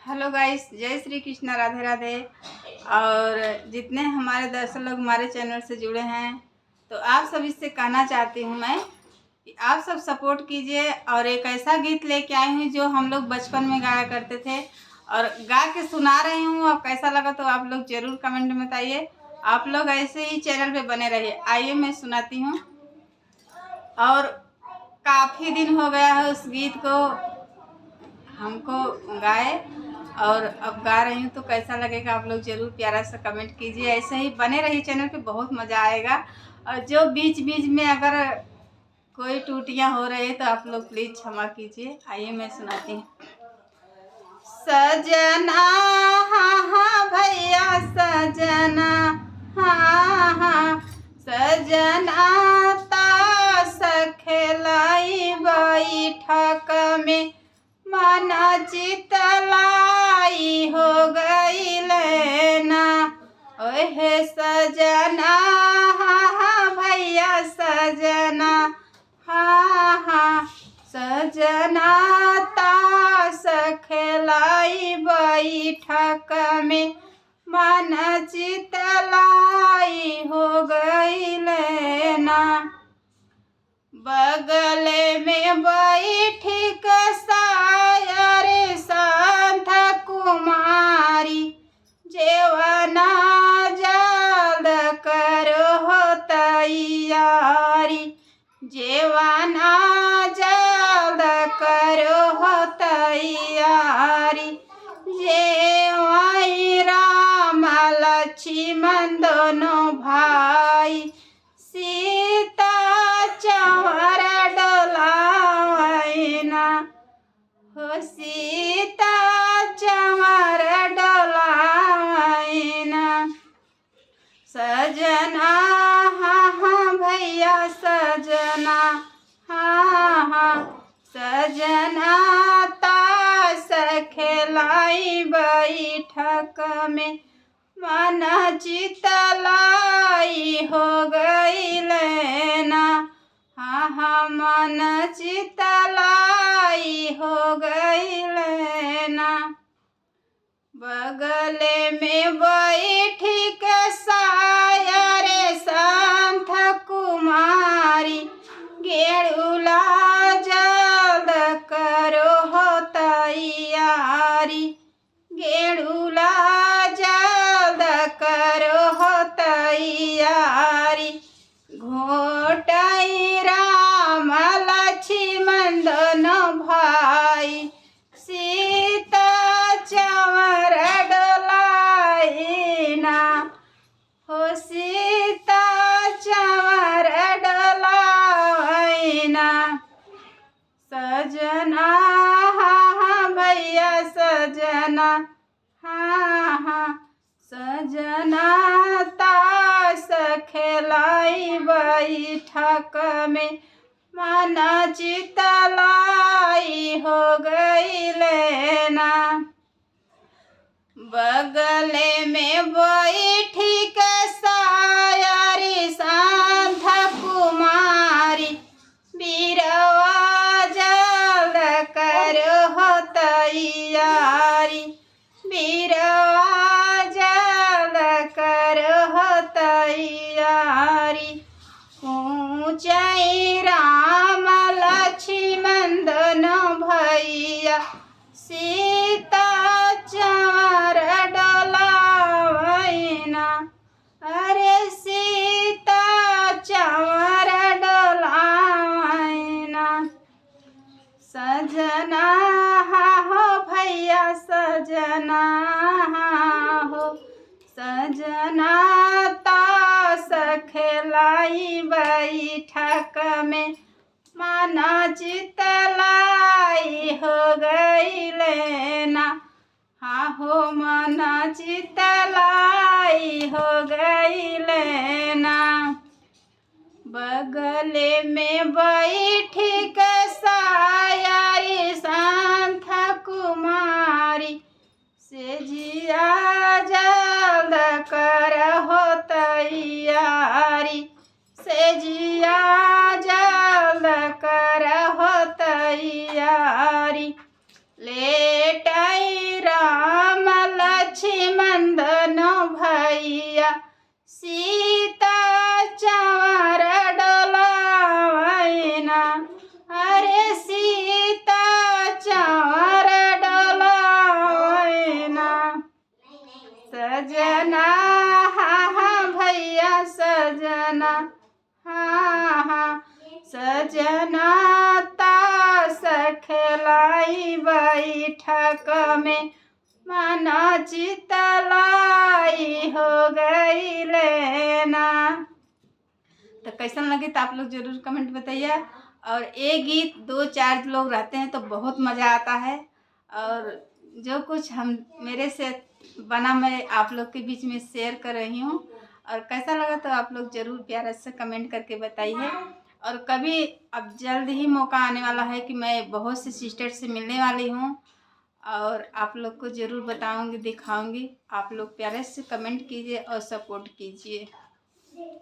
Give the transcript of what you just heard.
Hello guys, जय श्री कृष्णा, राधे राधे। और जितने हमारे दर्शक लोग हमारे चैनल से जुड़े हैं, तो आप सभी से कहना चाहती हूँ मैं कि आप सब सपोर्ट कीजिए। और एक ऐसा गीत लेके आई हूँ जो हम लोग बचपन में गाया करते थे और गा के सुना रही हूँ। और कैसा लगा तो आप लोग ज़रूर कमेंट में बताइए। आप लोग ऐसे ही चैनल पे बने रहिए। आइए मैं सुनाती हूँ। और काफ़ी दिन हो गया है उस गीत को हमको गाए, और अब गा रही हूँ। तो कैसा लगेगा आप लोग ज़रूर प्यारा सा कमेंट कीजिए। ऐसे ही बने रहिए चैनल पे, बहुत मज़ा आएगा। और जो बीच बीच में अगर कोई टूटियाँ हो रही है तो आप लोग प्लीज़ क्षमा कीजिए। आइए मैं सुनाती हूँ। सजना हाँ हाँ भैया सजना, हाँ हाँ सजना ताश खेलाई बैठक में मना चितलाई हो गई लेना। ओहे सजना हाँ हाँ भैया सजना, हाँ हाँ सजना ताश खेलाई बैठक में मन चितलाई हो गई लेना। बगल में बैठी कसायर संत कुमारी, जेवना जल्द करो तैयारी, जेवना जल्द करो तैयारी। जेवाई राम लक्ष्मण दोनों भाई, सीता चंवर डोलावैना, हो सीता चंवर डोलावैना। सजना हाँ हाँ भैया सजना, हाँ हाँ सजना ताश खेलाई बैठक में मन चितलाई हो गई लेना। हाँ हाँ मन चितलाई हो गई लेना। बगल में बैठी कसायर संत कुमारी, गेरुला जल्द करो तैयारी, गेरुला जल्द करो तैयारी। घोटाई राम लक्ष्मण दोनों भाई, सीता चंवर डोलाइना, हो सीता चंवर डोलाइना। सजना हाँ हाँ भैया सजना, हाँ हाँ सजना ताश खेलाई बैठक में मना चितलाई हो गई लेना। बगल में बैठी कसायरी संत कुमारी, बीरवा जल्द करो तैयारी, बीरवा जल्द करो तैयारी। ऊंचाई राम लक्ष्मण दोनों भैया, सीता चंवर डोलावैना, अरे सीता चंवर डोलावैना। सजना हाँ हो भैया सजना, हाँ हो सजना ताश खेलाई बैठक में मना चितलाई हो गई लेना। हाँ हो मना चितलाई हो गई लेना। बगल में बैठी कसायरी संत कुमारी, से जिया जल्द करहो तैयारी, से जिया जल्द करहो तैयारी। लेटाई राम में माना चितलाई हो गई लेना। तो कैसन लगे तो आप लोग ज़रूर कमेंट बताइए। और ये गीत 2-4 लोग रहते हैं तो बहुत मज़ा आता है। और जो कुछ हम मेरे से बना मैं आप लोग के बीच में शेयर कर रही हूँ। और कैसा लगा तो आप लोग ज़रूर प्यारा से कमेंट करके बताइए। और कभी अब जल्द ही मौका आने वाला है कि मैं बहुत से सिस्टर से मिलने वाली हूँ और आप लोग को ज़रूर बताऊँगी, दिखाऊँगी। आप लोग प्यारे से कमेंट कीजिए और सपोर्ट कीजिए।